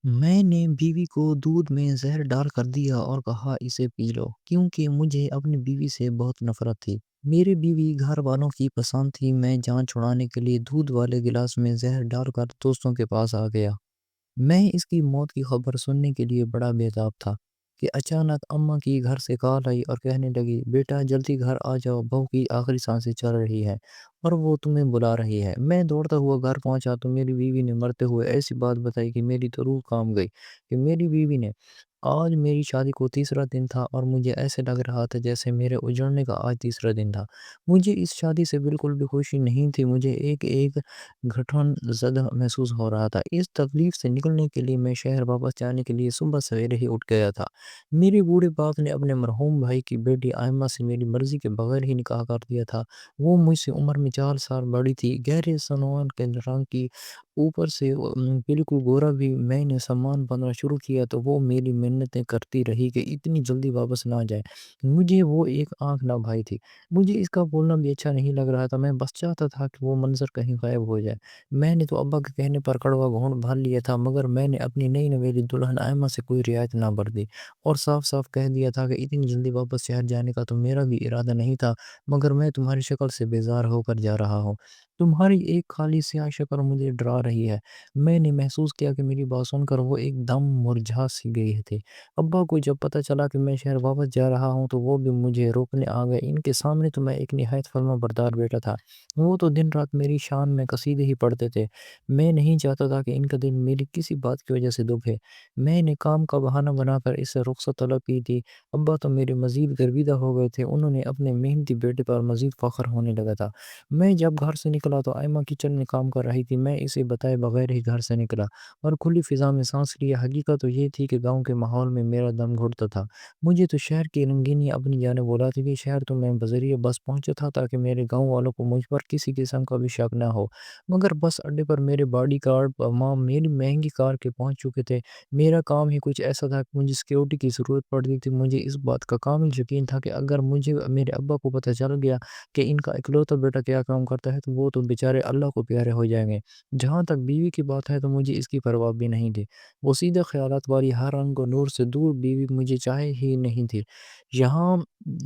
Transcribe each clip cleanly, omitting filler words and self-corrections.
میں نے بیوی کو دودھ میں زہر ڈال کر دیا اور کہا اسے پی لو کیونکہ مجھے اپنی بیوی سے بہت نفرت تھی۔ میری بیوی گھر والوں کی پسند تھی۔ میں جان چھڑانے کے لیے دودھ والے گلاس میں زہر ڈال کر دوستوں کے پاس آ گیا۔ میں اس کی موت کی خبر سننے کے لیے بڑا بےتاب تھا کہ اچانک اماں کی گھر سے کال آئی اور کہنے لگی بیٹا جلدی گھر آ جاؤ، بہو کی آخری سانسیں چل رہی ہے اور وہ تمہیں بلا رہی ہے۔ میں دوڑتا ہوا گھر پہنچا تو میری بیوی نے مرتے ہوئے ایسی بات بتائی کہ میری تو روح کام گئی کہ میری بیوی نے آج میری شادی کو تیسرا دن تھا اور مجھے ایسے لگ رہا تھا جیسے میرے اجڑنے کا آج تیسرا دن تھا۔ مجھے اس شادی سے بالکل بھی خوشی نہیں تھی، مجھے ایک ایک گھٹن زدہ محسوس ہو رہا تھا۔ اس تکلیف سے نکلنے کے لیے میں شہر واپس جانے کے لیے صبح سویرے ہی اٹھ گیا تھا۔ میرے بوڑھے باپ نے اپنے مرحوم بھائی کی بیٹی آئمہ سے میری مرضی کے بغیر ہی نکاح کر دیا تھا۔ وہ مجھ سے عمر میں 4 سال بڑی تھی، گہرے سنوان کے رنگ کی، اوپر سے بالکل گورا بھی۔ میں نے سامان بننا شروع کیا تو وہ میری منتیں کرتی رہی کہ اتنی جلدی واپس نہ جائے۔ مجھے وہ ایک آنکھ نہ بھائی تھی، مجھے اس کا بولنا بھی اچھا نہیں لگ رہا تھا۔ میں بس چاہتا تھا کہ وہ منظر کہیں غائب ہو جائے۔ میں نے تو ابا کے کہنے پر کڑوا گھونٹ بھر لیا تھا، مگر میں نے اپنی نئی نویلی دلہن آئمہ سے کوئی رعایت نہ برتی اور صاف صاف کہہ دیا تھا کہ اتنی جلدی واپس شہر جانے کا تو میرا بھی ارادہ نہیں تھا، مگر میں تمہاری شکل سے بیزار ہو کر جا رہا ہوں۔ تمہاری ایک خالی سیاہ شکل مجھے ڈرا رہی ہے۔ میں نے محسوس کیا کہ میری بات سن کر وہ ایک دم مرجھا سی گئی تھے۔ ابا کو جب پتہ چلا کہ میں شہر واپس جا رہا ہوں تو وہ بھی مجھے روکنے آ گئے۔ ان کے سامنے تو میں ایک نہایت فرما بردار بیٹا تھا، وہ تو دن رات میری شان میں قصیدے ہی پڑھتے تھے۔ میں نہیں چاہتا تھا کہ ان کا دل میری کسی بات کی وجہ سے دکھے۔ میں نے کام کا بہانہ بنا کر اس سے رخصت طلب کی تھی۔ ابا تو میرے مزید گرویدہ ہو گئے تھے، انہوں نے اپنے محنتی بیٹے پر مزید فخر ہونے لگا تھا۔ میں جب گھر سے نکلا تو آئمہ کچن میں کام کر رہی تھی۔ میں اسے بتائے بغیر ہی گھر سے نکلا اور کھلی فضا میں سانس لیا۔ حقیقت تو یہ تھی کہ گاؤں کے ماحول میں میرا دم گھٹتا تھا۔ مجھے تو شہر کی رنگینی اپنی جانب بلاتی تھی۔ شہر تو میں بذریعہ بس پہنچا تھا تاکہ میرے گاؤں والوں کو مجھ پر کسی قسم کا بھی شک نہ ہو، مگر بس اڈے پر میرے باڈی گارڈ تمام میری مہنگی کار کے پہنچ چکے تھے۔ میرا کام ہی کچھ ایسا تھا کہ مجھے سیکیورٹی کی ضرورت پڑتی تھی۔ مجھے اس بات کا کامل یقین تھا کہ اگر مجھے میرے ابا کو پتہ چل گیا کہ ان کا اکلوتا بیٹا کیا کام کرتا ہے تو وہ تو بیچارے اللہ کو پیارے ہو جائیں گے۔ جہاں تک بیوی کی بات ہے تو مجھے اس کی پرواہ بھی نہیں تھی۔ وہ سیدھے خیالات والی ہر رنگ و نور سے دور بیوی مجھے چاہے ہی نہیں تھی۔ یہاں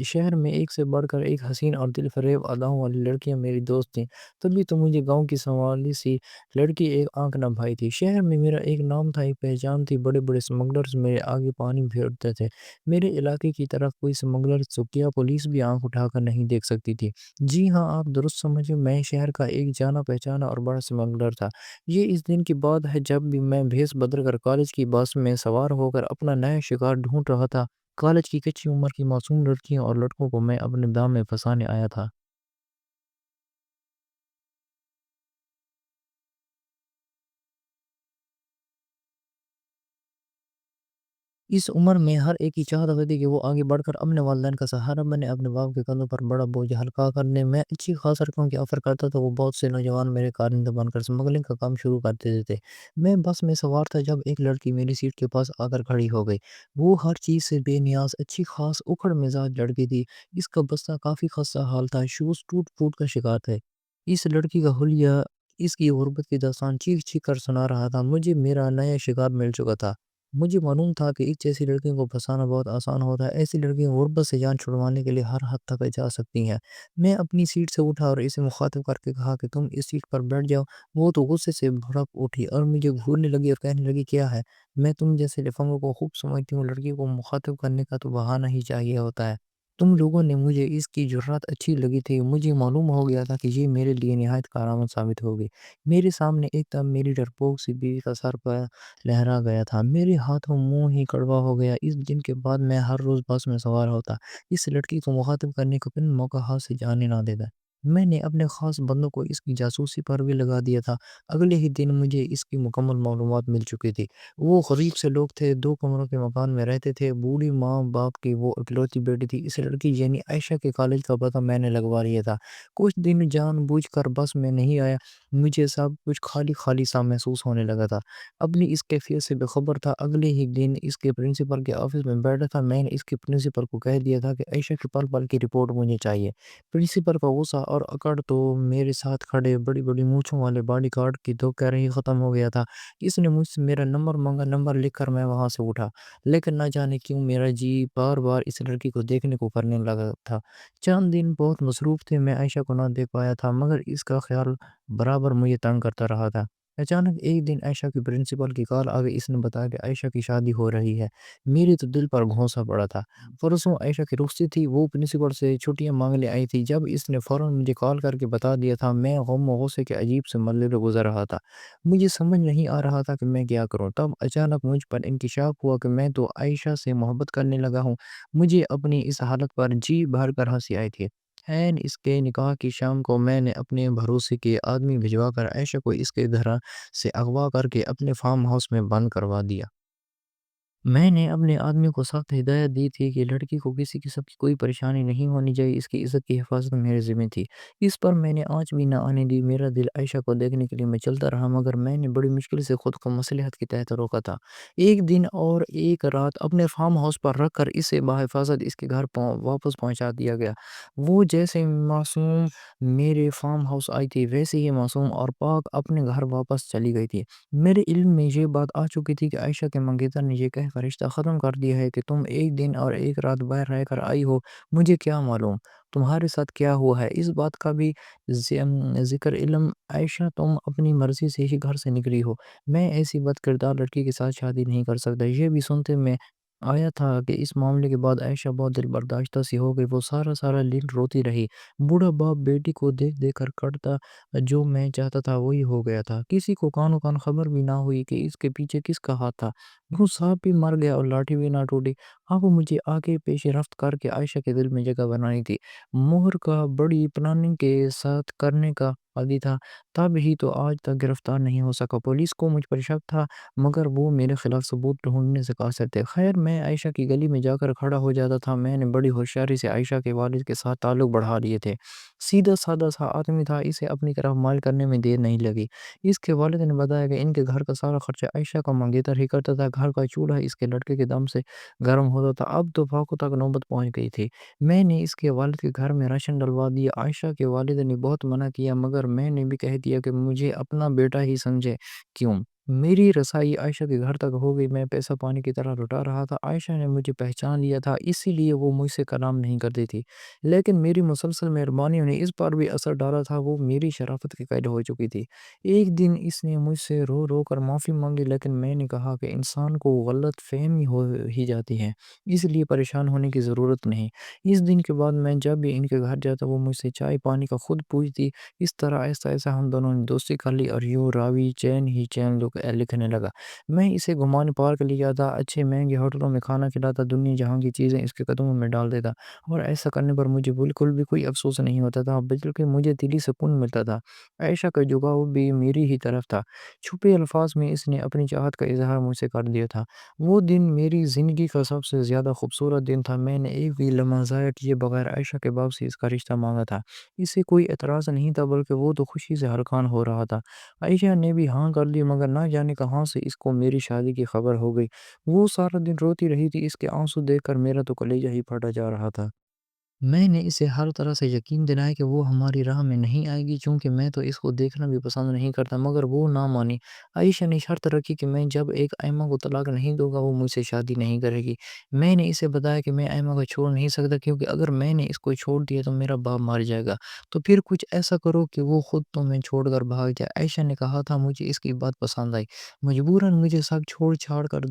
شہر میں ایک سے بڑھ کر ایک حسین اور دل فریب اداؤں والی لڑکیاں میری دوست تھیں، تبھی تو مجھے گاؤں کی سنوالی سی لڑکی ایک آنکھ نہ بھائی تھی۔ شہر میں میرا ایک نام تھا، ایک پہچان تھی۔ بڑے بڑے سمگلرز میرے آگے پانی پھیرتے تھے۔ میرے علاقے کی طرف کوئی سمگلر چکیا پولیس بھی آنکھ اٹھا کر نہیں دیکھ سکتی تھی۔ جی ہاں، آپ درست سمجھے، میں شہر کا ایک جانا پہچانا اور بڑا سمگلر تھا۔ یہ اس دن کی بات ہے جب بھی میں بھیس بدل کر کالج کی بس میں سوار ہو کر اپنا نیا شکار ڈھونڈ رہا تھا۔ کالج کی کچی عمر کی معصوم لڑکیوں اور لڑکوں کو میں اپنے دام میں پھنسانے آیا تھا۔ اس عمر میں ہر ایک کی چاہت ہوتی تھی کہ وہ آگے بڑھ کر اپنے والدین کا سہارا بنے، اپنے باپ کے کندھوں پر بڑا بوجھ ہلکا کرنے۔ میں اچھی خاص رقم کی آفر کرتا تو وہ بہت سے نوجوان میرے کارندے بن کر سمگلنگ کا کام شروع کر دیتے تھے۔ میں بس میں سوار تھا جب ایک لڑکی میری سیٹ کے پاس آ کر کھڑی ہو گئی۔ وہ ہر چیز سے بے نیاز، اچھی خاص اکھڑ مزاج لڑکی تھی۔ اس کا بستہ کافی خستہ حال تھا، شوز ٹوٹ پھوٹ کا شکار تھے۔ اس لڑکی کا حلیہ اس کی غربت کی داستان چیخ چیخ کر سنا رہا تھا۔ مجھے میرا نیا شکار مل چکا تھا۔ مجھے معلوم تھا کہ اس جیسی لڑکیوں کو پھنسانا بہت آسان ہوتا ہے۔ ایسی لڑکیاں غربت سے جان چھڑوانے کے لیے ہر حد تک جا سکتی ہیں۔ میں اپنی سیٹ سے اٹھا اور اسے مخاطب کر کے کہا کہ تم اس سیٹ پر بیٹھ جاؤ۔ وہ تو غصے سے بھڑک اٹھی اور مجھے گھورنے لگی اور کہنے لگی کیا ہے، میں تم جیسے لفنگوں کو خوب سمجھتی ہوں، لڑکی کو مخاطب کرنے کا تو بہانہ ہی چاہیے ہوتا ہے۔ تم لوگوں نے مجھے اس کی جرات اچھی لگی تھی۔ مجھے معلوم ہو گیا تھا کہ یہ میرے لیے نہایت کارآمد ثابت ہوگی۔ میرے سامنے ایک دم میری ڈرپوک سی بیوی کا سر پر لہرا گیا تھا، میرے ہاتھوں منہ ہی کڑوا ہو گیا۔ اس دن کے بعد میں ہر روز بس میں سوار ہوتا، اس لڑکی کو مخاطب کرنے کا پن موقع ہاتھ سے جانے نہ دیتا۔ میں نے اپنے خاص بندوں کو اس کی جاسوسی پر بھی لگا دیا تھا۔ اگلے ہی دن مجھے اس کی مکمل معلومات مل چکی تھی۔ وہ غریب سے لوگ تھے، 2 کمروں کے مکان میں رہتے تھے، بوڑھی ماں باپ کی وہ اکلوتی بیٹی تھی۔ اس لڑکی یعنی عائشہ کے کالج کا پتہ میں نے لگوا لیا تھا۔ کچھ دن جان بوجھ کر بس میں نہیں آیا، مجھے سب کچھ خالی خالی سا محسوس ہونے لگا تھا۔ اپنی اس کیفیت سے بے خبر تھا۔ اگلے ہی دن اس کے پرنسپل کے آفس میں بیٹھا تھا۔ میں نے اس کے پرنسپل کو کہہ دیا تھا کہ عائشہ کی پل پل کی رپورٹ مجھے چاہیے۔ پرنسپل کا غصہ اور اکڑ تو میرے ساتھ کھڑے بڑی بڑی مونچھوں والے باڈی گارڈ کی تو کہہ رہی ختم ہو گیا تھا۔ اس نے مجھ سے میرا نمبر مانگا، نمبر لکھ کر میں وہاں سے اٹھا، لیکن نہ جانے کیوں میرا جی بار بار اس لڑکی کو دیکھنے کو کرنے لگا تھا۔ چند دن بہت مصروف تھے، میں عائشہ کو نہ دیکھ پایا تھا، مگر اس کا خیال برابر مجھے تنگ کرتا رہا تھا۔ اچانک ایک دن عائشہ کی پرنسپل کی کال آ گئی، اس نے بتایا کہ عائشہ کی شادی ہو رہی ہے۔ میری تو دل پر گھونسا پڑا تھا۔ پرسوں عائشہ کی رخصتی تھی، وہ پرنسپل سے چھٹیاں مانگنے آئی تھی۔ جب اس نے فوراً مجھے کال کر کے بتا دیا تھا، میں غم و غصے کے عجیب سے مرحلے سے گزر رہا تھا۔ مجھے سمجھ نہیں آ رہا تھا کہ میں کیا کروں۔ تب اچانک مجھ پر انکشاف ہوا کہ میں تو عائشہ سے محبت کرنے لگا ہوں۔ مجھے اپنی اس حالت پر جی بھر کر ہنسی آئی تھی۔ عین اس کے نکاح کی شام کو میں نے اپنے بھروسے کے آدمی بھجوا کر عائشہ کو اس کے گھر سے اغوا کر کے اپنے فارم ہاؤس میں بند کروا دیا۔ میں نے اپنے آدمی کو سخت ہدایت دی تھی کہ لڑکی کو کسی قسم کی کوئی پریشانی نہیں ہونی چاہیے، اس کی عزت کی حفاظت میرے ذمہ تھی۔ اس پر میں نے آنچ بھی نہ آنے دی۔ میرا دل عائشہ کو دیکھنے کے لیے میں چلتا رہا، مگر میں نے بڑی مشکل سے خود کو مصلحت کے تحت روکا تھا۔ ایک دن اور ایک رات اپنے فارم ہاؤس پر رکھ کر اسے بحفاظت اس کے گھر واپس پہنچا دیا گیا۔ وہ جیسے معصوم میرے فارم ہاؤس آئی تھی، ویسے ہی معصوم اور پاک اپنے گھر واپس چلی گئی تھی۔ میرے علم میں یہ بات آ چکی تھی کہ عائشہ کے منگیتر نے یہ کہہ کر رشتہ ختم کر دیا ہے کہ تم ایک دن اور ایک رات باہر رہ کر آئی ہو، مجھے کیا معلوم تمہارے ساتھ کیا ہوا ہے۔ اس بات کا بھی ذکر علم عائشہ تم اپنی مرضی سے ہی گھر سے نکلی ہو، میں ایسی بد کردار لڑکی کے ساتھ شادی نہیں کر سکتا۔ یہ بھی سنتے میں آیا تھا کہ اس معاملے کے بعد عائشہ بہت دل برداشتہ سی ہو گئی۔ وہ سارا سارا دن روتی رہی۔ بوڑھا باپ بیٹی کو دیکھ دیکھ کر کٹتا، جو میں چاہتا تھا وہی ہو گیا تھا۔ کسی کو کانوں کان خبر بھی نہ ہوئی کہ اس کے پیچھے کس کا ہاتھ تھا۔ وہ سانپ بھی مر گیا اور لاٹھی بھی نہ ٹوٹی۔ اب مجھے آگے پیش رفت کر کے عائشہ کے دل میں جگہ بنانی تھی۔ مہر کا بڑی پلاننگ کے ساتھ کرنے کا عادی تھا، تب ہی تو آج تک گرفتار نہیں ہو سکا۔ پولیس کو مجھ پر شک تھا، مگر وہ میرے خلاف ثبوت ڈھونڈنے سے قاصر تھے۔ خیر، میں عائشہ کی گلی میں جا کر کھڑا ہو جاتا تھا۔ میں نے بڑی ہوشیاری سے عائشہ کے والد کے ساتھ تعلق بڑھا لیے تھے۔ سیدھا سادہ سا آدمی تھا، اسے اپنی طرف مائل کرنے میں دیر نہیں لگی۔ اس کے والد نے بتایا کہ ان کے گھر کا سارا خرچہ عائشہ کا منگیتر ہی کرتا تھا۔ گھر کا چولہا اس کے لڑکے کے دم سے گرم ہوتا تھا۔ اب تو فاقوں تک نوبت پہنچ گئی تھی۔ میں نے اس کے والد کے گھر میں راشن ڈلوا دیا۔ عائشہ کے والد نے بہت منع کیا، مگر میں نے بھی کہہ دیا کہ مجھے اپنا بیٹا ہی سمجھے کیوں۔ میری رسائی عائشہ کے گھر تک ہو گئی۔ میں پیسہ پانی کی طرح لٹا رہا تھا۔ عائشہ نے مجھے پہچان لیا تھا، اسی لیے وہ مجھ سے کلام نہیں کرتی تھی، لیکن میری مسلسل مہربانیوں نے اس پر بھی اثر ڈالا تھا۔ وہ میری شرافت کے قائل ہو چکی تھی۔ ایک دن اس نے مجھ سے رو رو کر معافی مانگی، لیکن میں نے کہا کہ انسان کو غلط فہمی ہو ہی جاتی ہے، اس لیے پریشان ہونے کی ضرورت نہیں۔ اس دن کے بعد میں جب بھی ان کے گھر جاتا، وہ مجھ سے چائے پانی کا خود پوچھتی۔ اس طرح آہستہ آہستہ ہم دونوں نے دوستی کر لی، اور یوں راوی چین ہی چین لکھنے لگا۔ میں اسے گھمانے پارک لے جاتا، اچھے مہنگے ہوٹلوں میں کھانا کھلاتا، دنیا جہاں کی چیزیں اس کے قدموں میں ڈال دیتا، اور ایسا کرنے پر مجھے بالکل بھی کوئی افسوس نہیں ہوتا تھا، بلکہ مجھے دلی سکون ملتا تھا۔ عائشہ کا جھکاؤ بھی میری ہی طرف تھا۔ چھپے الفاظ میں اس نے اپنی چاہت کا اظہار مجھ سے کر دیا تھا۔ وہ دن میری زندگی کا سب سے زیادہ خوبصورت دن تھا۔ میں نے ایک بھی لمحہ ضائع کیے بغیر عائشہ کے باپ سے اس کا رشتہ مانگا تھا۔ اسے کوئی اعتراض نہیں تھا، بلکہ وہ تو خوشی سے ہلکان ہو رہا تھا۔ عائشہ نے بھی ہاں کر دی، مگر نہ جانے کہاں سے اس کو میری شادی کی خبر ہو گئی۔ وہ سارا دن روتی رہی تھی، اس کے آنسو دیکھ کر میرا تو کلیجہ ہی پھٹا جا رہا تھا۔ میں نے اسے ہر طرح سے یقین دلایا کہ وہ ہماری راہ میں نہیں آئے گی، چونکہ میں تو اس کو دیکھنا بھی پسند نہیں کرتا، مگر وہ نہ مانی۔ عائشہ نے شرط رکھی کہ میں جب ایک ایمہ کو طلاق نہیں دوں گا، وہ مجھ سے شادی نہیں کرے گی۔ میں نے اسے بتایا کہ میں ایمہ کو چھوڑ نہیں سکتا، کیونکہ اگر میں نے اس کو چھوڑ دیا تو میرا باپ مر جائے گا، تو پھر کچھ ایسا کرو کہ وہ خود تمہیں چھوڑ کر بھاگ جائے۔ عائشہ نے کہا تھا، مجھے اس کی بات پسند آئی۔ مجبوراً مجھے سب چھوڑ چھاڑ کر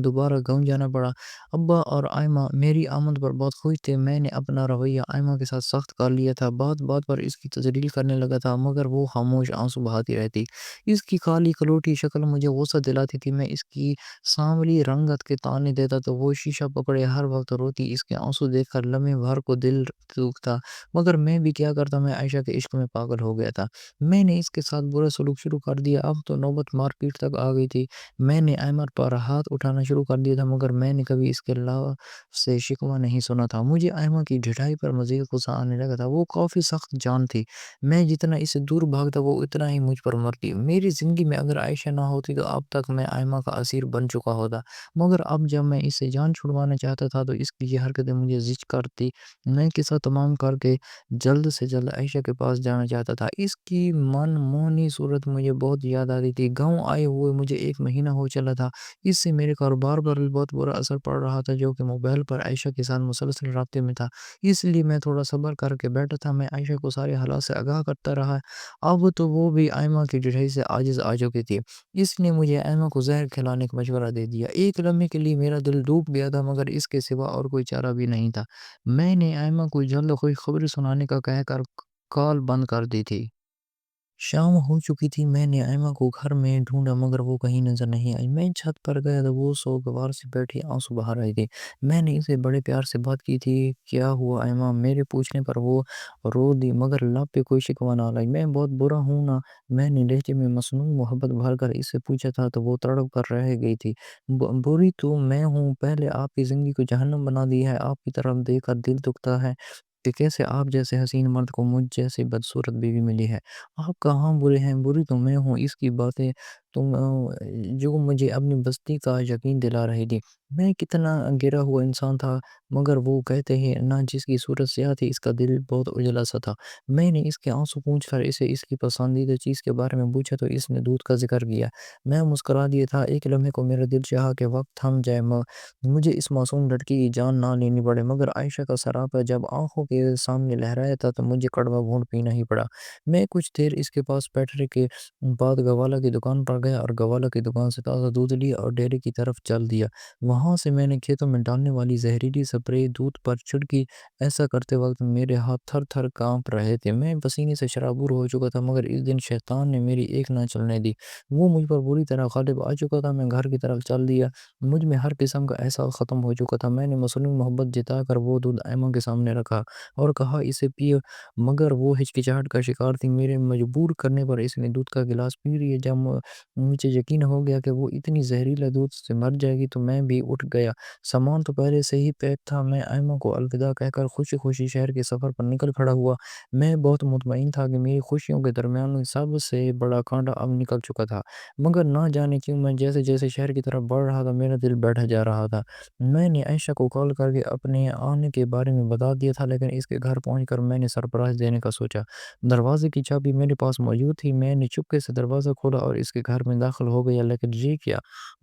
دوبارہ گاؤں جانا پڑا۔ ابا اور ایمہ میری آمد پر بہت خوش تھے۔ میں نے اپنا رویہ ایمہ کے ساتھ سخت کر لیا تھا، بات بات پر اس کی تجلیل کرنے لگا تھا، مگر وہ خاموش آنسو بہاتی رہتی۔ اس کی کالی کلوٹی شکل مجھے غصہ دلاتی تھی۔ میں اس کی سانولی رنگت کے تانے دیتا تو وہ شیشہ پکڑے ہر وقت روتی۔ اس کے آنسو دیکھ کر لمحے بھر کو دل دکھتا، مگر میں بھی کیا کرتا، میں عائشہ کے عشق میں پاگل ہو گیا تھا۔ میں نے اس کے ساتھ برا سلوک شروع کر دیا۔ اب تو نوبت مار پیٹ تک آ گئی تھی۔ میں نے ایمہ پر ہاتھ اٹھانا شروع کر دیا تھا، مگر میں نے کبھی اس کے سے شکوہ نہیں سنا تھا۔ مجھے ایمہ کی ڈھٹا مٹھائی پر مزید غصہ آنے لگا تھا۔ وہ کافی سخت جان تھی، میں جتنا اس سے دور بھاگتا وہ اتنا ہی مجھ پر مرتی۔ میری زندگی میں اگر عائشہ نہ ہوتی تو اب تک میں آئمہ کا اسیر بن چکا ہوتا، مگر اب جب میں اس سے جان چھڑوانا چاہتا تھا تو اس کی یہ حرکتیں مجھے زج کرتی۔ میں قصہ تمام کر کے جلد سے جلد عائشہ کے پاس جانا چاہتا تھا۔ اس کی من مونی صورت مجھے بہت یاد آتی تھی۔ گاؤں آئے ہوئے مجھے 1 مہینہ ہو چلا تھا، اس سے میرے کاروبار پر بھی بہت برا اثر پڑ رہا تھا، جو کہ موبائل پر عائشہ کے ساتھ مسلسل رابطے میں تھا، اس لیے میں تھوڑا صبر کر کے بیٹھا تھا۔ میں عائشہ کو سارے حالات سے آگاہ کرتا رہا، اب تو وہ بھی آئمہ کی ڈٹھائی سے عاجز آ چکی تھی۔ اس نے مجھے آئمہ کو زہر کھلانے کا مشورہ دے دیا۔ ایک لمحے کے لیے میرا دل ڈوب گیا تھا، مگر اس کے سوا اور کوئی چارہ بھی نہیں تھا۔ میں نے آئمہ کو جلد خوشخبری سنانے کا کہہ کر کال بند کر دی تھی۔ شام ہو چکی تھی، میں نے ایما کو گھر میں ڈھونڈا مگر وہ کہیں نظر نہیں آئی۔ میں چھت پر گیا تو وہ سوگوار سے بیٹھی آنسو بہا رہی تھی۔ میں نے اسے بڑے پیار سے بات کی تھی، کیا ہوا ایما؟ میرے پوچھنے پر وہ رو دی، مگر لب پہ کوئی شکوہ نہ لائی۔ میں بہت برا ہوں نا، میں نے لہجے میں مصنوعی محبت بھر کر اس سے پوچھا تھا تو وہ تڑپ کر رہ گئی تھی۔ بری تو میں ہوں، پہلے آپ کی زندگی کو جہنم بنا دی ہے، آپ کی طرف دیکھ کر دل دکھتا ہے کہ کیسے آپ جیسے حسین مرد کو مجھ جیسی بدصورت بیوی ملی ہے۔ آپ کہاں برے ہیں؟ بری تو میں ہوں، اس کی باتیں تم جو مجھے اپنی بستی کا یقین دلا رہی تھی۔ میں کتنا گرا ہوا انسان تھا، مگر وہ کہتے ہیں نہ جس کی صورت سیاہ تھی اس کا دل بہت اجلا سا تھا۔ میں نے اس کے آنسو پوچھ کر اسے اس کی پسندیدہ چیز کے بارے میں پوچھا تو اس نے دودھ کا ذکر کیا۔ میں مسکرا دیا تھا۔ ایک لمحے کو میرا دل چاہا کہ وقت تھم جائے، مجھے اس معصوم لڑکی کی جان نہ لینی پڑے، مگر عائشہ کا سراپا جب آنکھوں کے سامنے لہرایا تھا تو مجھے کڑوا گھونٹ پینا ہی پڑا۔ میں کچھ دیر اس کے پاس بیٹھنے کے بعد گوالا کی دکان پر گیا اور گوالا کی دکان سے تازہ دودھ لیا اور ڈیری کی طرف چل دیا۔ وہاں سے میں نے کھیتوں میں ڈالنے والی زہریلی سپرے دودھ پر چھڑکی۔ ایسا کرتے وقت میرے ہاتھ تھر تھر کانپ رہے تھے، میں پسینے سے شرابور ہو چکا تھا، مگر اس دن شیطان نے میری ایک نہ چلنے دی۔ وہ مجھ پر بری طرح غالب آ چکا تھا۔ میں گھر کی طرف چل دیا، مجھ میں ہر قسم کا احساس ختم ہو چکا تھا۔ میں نے مصنوعی محبت جتا کر وہ دودھ ایما کے سامنے رکھا اور کہا اسے پیو، مگر وہ ہچکچاہٹ کا شکار تھی۔ میرے مجبور کرنے پر اس نے دودھ کا گلاس پی لیا۔ جب مجھے یقین ہو گیا کہ وہ اتنی زہریلا دودھ سے مر جائے گی تو میں بھی اٹھ گیا۔ سامان تو پہلے سے ہی پیک تھا۔ میں ایما کو الوداع کہہ کر خوشی خوشی شہر کے سفر پر نکل کھڑا ہوا۔ میں بہت مطمئن تھا کہ میری خوشیوں کے درمیان سب سے بڑا کانٹا اب نکل چکا تھا، مگر نہ جانے کیوں میں جیسے جیسے شہر کی طرف بڑھ رہا تھا میرا دل بیٹھا جا رہا تھا۔ میں نے عائشہ کو کال کر کے اپنے آنے کے بارے میں بتا دیا تھا، لیکن اس کے گھر پہنچ کر میں نے سرپرائز دینے کا سوچا۔ دروازے کی چابی میرے پاس موجود تھی، میں نے چپکے سے دروازہ کھولا اور اس کے گھر میں داخل ہو گیا، لیکن یہ کیا؟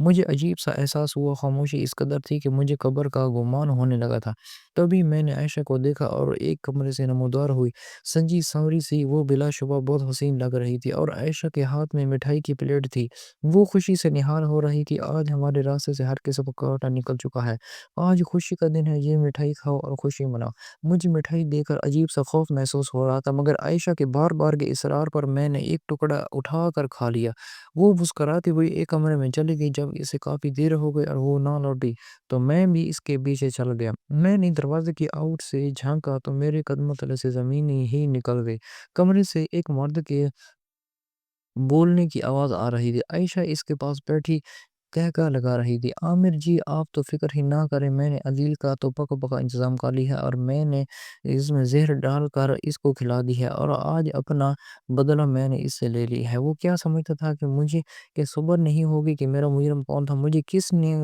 مجھے عجیب سا احساس ہوا۔ خاموشی اس قدر تھی کہ مجھے قبر کا گمان ہونے لگا تھا۔ تبھی میں نے عائشہ کو دیکھا اور ایک کمرے سے نمودار ہوئی، سنجی سنوری سی، وہ بلا شبہ بہت حسین لگ رہی تھی اور عائشہ کے ہاتھ میں مٹھائی کی پلیٹ تھی۔ وہ خوشی سے نہال ہو رہی تھی۔ آج ہمارے راستے سے ہر قسم کا کانٹا نکل چکا ہے، آج خوشی کا دن ہے، یہ مٹھائی کھاؤ اور خوشی مناؤ۔ مجھے مٹھائی دے کر عجیب سا خوف محسوس ہو رہا تھا، مگر عائشہ کے بار بار کے اصرار پر میں نے ایک ٹکڑا اٹھا کر کھا لیا۔ وہ مسکراتی ہوئی ایک کمرے میں چلی گئی۔ جب اسے کافی دیر ہو گئی اور وہ نہ لوٹی تو میں بھی اس کے پیچھے چل گیا۔ میں نے دروازے کی آؤٹ سے جھانکا تو میرے قدموں تلے سے زمین ہی نکل گئی۔ کمرے سے ایک مرد کے بولنے کی آواز آ رہی تھی۔ عائشہ اس کے پاس بیٹھی کہکا لگا رہی تھی، عامر جی آپ تو فکر ہی نہ کریں، میں نے عدیل کا تو پکا پکا انتظام کر لیا ہے اور میں نے اس میں زہر ڈال کر اس کو کھلا دی ہے اور آج اپنا بدلہ میں نے اس سے لے لی ہے۔ وہ کیا سمجھتا تھا کہ مجھے کہ صبر نہیں ہوگی کہ میرا مجرم کون تھا؟ مجھے کس نے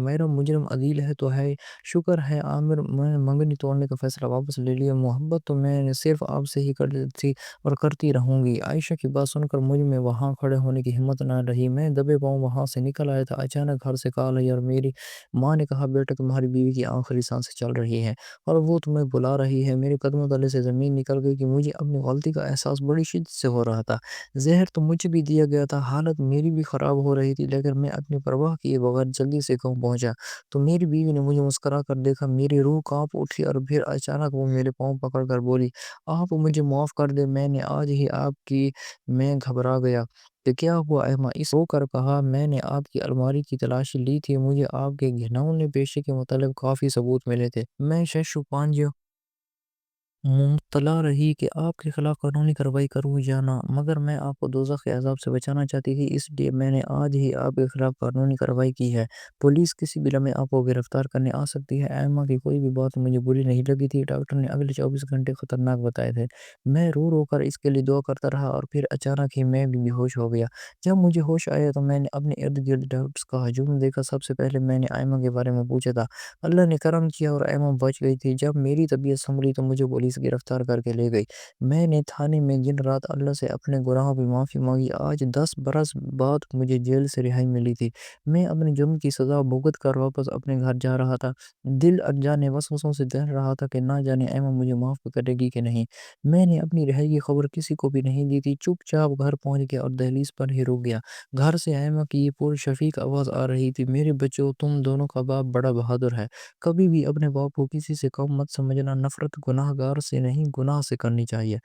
میرا مجرم عدیل ہے تو ہے، شکر ہے عامر، میں نے منگنی توڑنے کا فیصلہ واپس لے لیا، محبت تو میں نے صرف آپ سے ہی کرتی تھی اور کرتی رہوں گی۔ عائشہ کی بات سن کر مجھ میں وہاں کھڑے ہونے کی ہمت نہ رہی، میں دبے پاؤں وہاں سے نکل آیا تھا۔ اچانک گھر سے کال آئی اور میری ماں نے کہا بیٹا تمہاری بیوی کی آخری سانسیں چل رہی ہیں اور وہ تمہیں بلا رہی ہے۔ میرے قدموں تلے سے زمین نکل گئی کہ مجھے اپنی غلطی کا احساس بڑی شدت سے ہو رہا تھا۔ زہر تو مجھے بھی دیا گیا تھا، حالت میری بھی خراب ہو رہی تھی، لیکن میں اپنی پرواہ کیے بغیر جلدی سے گھر پہنچا تو میری بیوی نے مجھے مسکرا کر دیکھا، میری روح کانپ اٹھی اور پھر اچانک وہ میرے پاؤں پکڑ کر بولی آپ مجھے معاف کر دیں، میں نے آج ہی آپ کی میں گھبرا گیا کہ کیا ہوا ایما؟ اس رو کر کہا میں نے آپ کی الماری کی تلاشی لی تھی، مجھے آپ کے گھناؤنے پیشے کے متعلق کافی ثبوت ملے تھے، میں ششو پانجو مطلع رہی کہ آپ کے خلاف قانونی کارروائی کروں یا نہ، مگر میں آپ کو دوزخ کے عذاب سے بچانا چاہتی تھی، اس لیے میں نے آج ہی آپ کے خلاف قانونی کارروائی کی ہے۔ پولیس کسی بھی لمحے آپ کو گرفتار کرنے آ سکتی ہے۔ ایما کی کوئی بھی بات مجھے بری نہیں لگی تھی۔ ڈاکٹر نے اگلے 24 گھنٹے خطرناک بتائے تھے۔ میں رو رو کر اس کے لیے دعا کرتا رہا اور پھر اچانک ہی میں بھی بے ہوش ہو گیا۔ جب مجھے ہوش آیا تو میں نے اپنے ارد گرد ڈاکٹرز کا ہجوم دیکھا۔ سب سے پہلے میں نے ایما کے بارے میں پوچھا تھا۔ اللہ نے کرم کیا اور ایما بچ گئی تھی۔ جب میری طبیعت سنبھلی تو مجھے پولیس گرفتار کر کے لے گئی۔ میں نے تھانے میں دن رات اللہ سے اپنے گناہوں کی معافی مانگی۔ آج 10 برس بعد مجھے جیل سے رہائی ملی تھی۔ میں اپنے جرم کی سزا بھگت کر واپس اپنے گھر جا رہا تھا۔ دل انجانے وسوسوں سے دہل رہا تھا کہ نہ جانے ایما مجھے معاف کرے گی کہ نہیں۔ میں نے اپنی رہائی کی خبر کسی کو بھی نہیں دی تھی۔ چپ چاپ گھر پہنچ گیا اور دہلیز پر ہی رک گیا۔ گھر سے ایما کی یہ پر شفیق آواز آ رہی تھی، میرے بچوں، تم دونوں کا باپ بڑا بہادر ہے۔ کبھی بھی اپنے باپ کو کسی سے کم مت سمجھنا۔ نفرت گناہ گار سے نہیں، گناہ سے کرنی چاہیے۔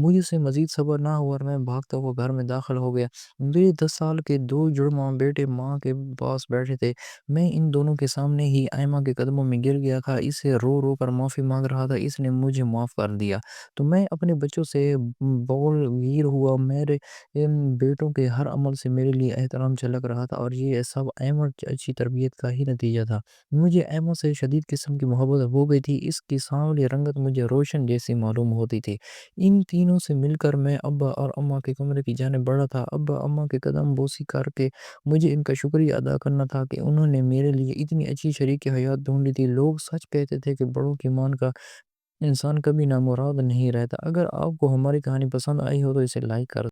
مجھ سے مزید صبر نہ ہوا اور میں بھاگتا ہوا گھر میں داخل ہو گیا۔ میرے 10 سال کے دو جڑواں بیٹے ماں کے پاس بیٹھے تھے۔ میں ان دونوں کے سامنے ہی ایما کے قدموں میں گر گیا تھا، اس سے رو رو کر معافی مانگ رہا تھا۔ اس نے مجھے معاف کر دیا تو میں اپنے بچوں سے بول گیر ہوا۔ میرے بیٹوں کے ہر عمل سے میرے لیے احترام چھلک رہا تھا اور یہ سب ایما کی اچھی تربیت کا ہی نتیجہ تھا۔ مجھے ایما سے شدید قسم کی محبت ہو گئی تھی۔ اس کی سانولی رنگت مجھے روشن جیسی معلوم ہوتی تھی۔ ان تینوں سے مل کر میں ابا اور اماں کے کمرے کی جانب بڑھا تھا۔ ابا اماں کے قدم بوسی کر کے مجھے ان کا شکریہ ادا کرنا تھا کہ انہوں نے میرے لیے اتنی اچھی شریک حیات ڈھونڈی تھی۔ لوگ سچ کہتے تھے کہ بڑوں کی مان کا انسان کبھی نامراد نہیں رہتا۔ اگر آپ کو ہماری کہانی پسند آئی ہو تو اسے لائک کر